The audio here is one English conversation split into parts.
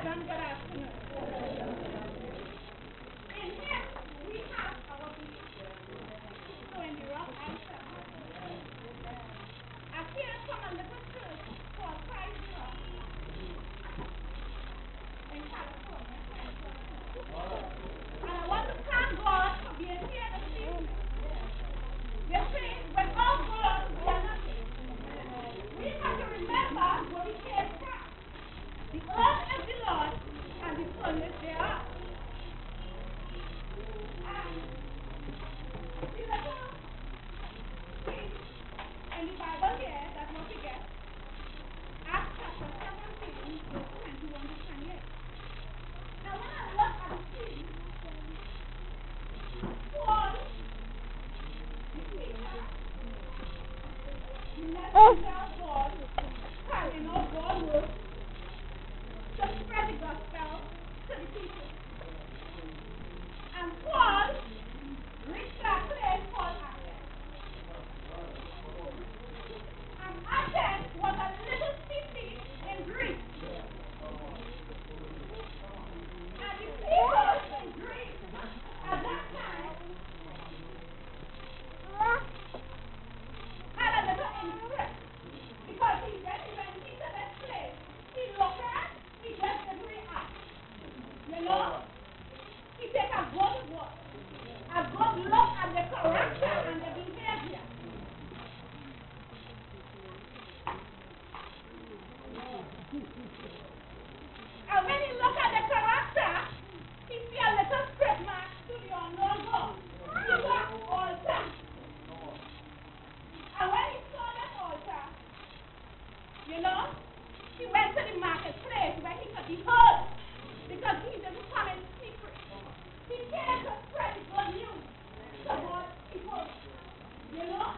pleasant good afternoon. In here, we have our beach. So in the rock outside, I came from a little church called Christ Rock in California. And I want to thank God for being here this evening. You see, without God, we are nothing. We have to remember where we came from. The earth is the Lord, and the fullness thereof. See the little thing in the Bible here that what we get? Acts chapter 17, verse 21 to 28. Now when I look at the scene, Paul, the teacher, the messenger of God, carrying out God's word to spread the gospel to the people. And Paul reached that place called Athens. And Athens was a little city in Greece. And the people in Greece at that time had a little interest. Because when he to this place, he looked at, he just didn't react. You know? He take a good look. A good look at the character and the behavior. And when he look at the character, he see a little script mark to the unknown God. He got altar. And when he saw that altar, you know, he went to the marketplace where he could be heard. Because he didn't come in secret. He came to spread the good news to God's people. You know?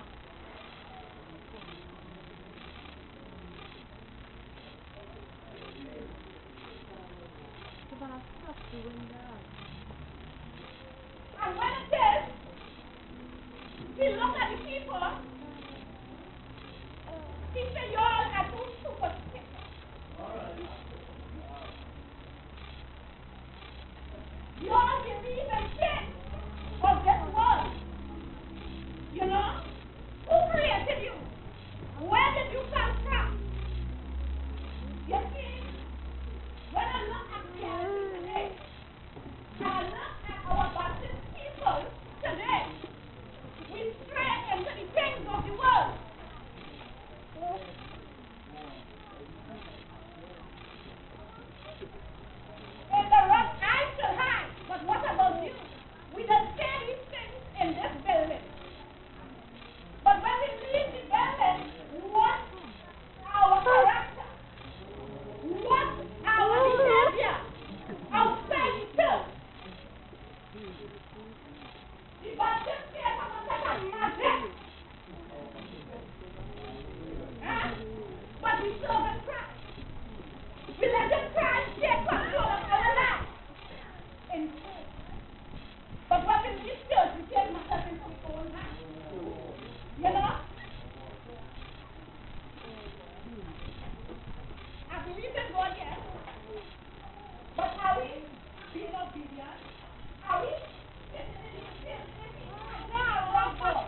And when it is, he looked at the people. He said, you all are too superstitious. You all believe in shit of this world. You know? Who created you? Where did you come from? You see, when I look at reality today, and I look at our Baptist people today, we stray into the things of the world. In the rock I shall hide, but what about you? We don't say these things in this building. But when we leave the building, what our character, what our behavior outside the church. The Baptist say, I'm going to take a magic. But we serve in Christ. We let the Christ take control of our life. But when we leave church, we take matters into our own hands. You know? I believe in God, yes. But are we being obedient? Are we sitting in the wrong God?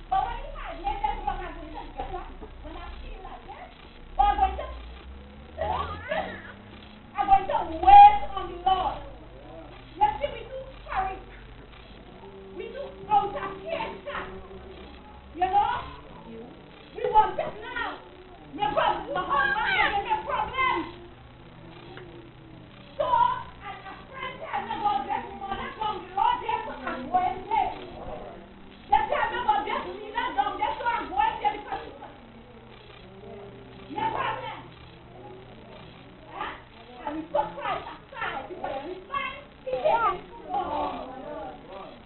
But when he had made them wrong, I'm going to get up when I feel like it. Or I'm going to I'm going to wait on the Lord. Let's see, we do courage. We do out of patience. You know? We want it now. My husband giving me problems. So, and a friend tell me about this mother from the Lord there, so I'm going there. They tell me about this leader down there, so I'm going there because no problem. And we put Christ aside because we find he is wrong.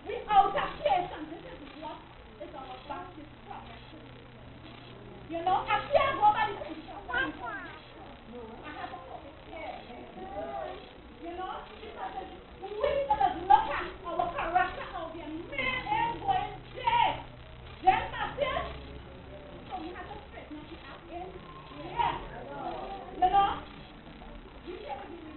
We out of patience. This is what is our Baptist problem. You know, I can't go by the principle. I have to put it here. You know, because we must look at our character out there. Man ain't going there. Then Baptist. So we have to straighten up the act in. Yeah. You know? We say we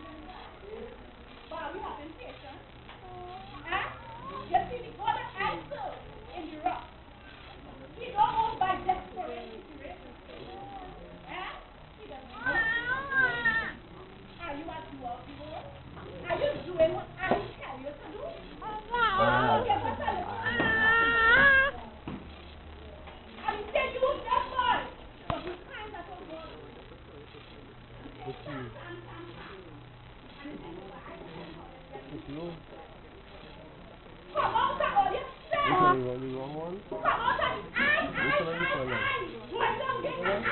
Let's see. Let's see. Come on, Saodia. Which one? You want the wrong one? Come on, Which one are you calling? What don't get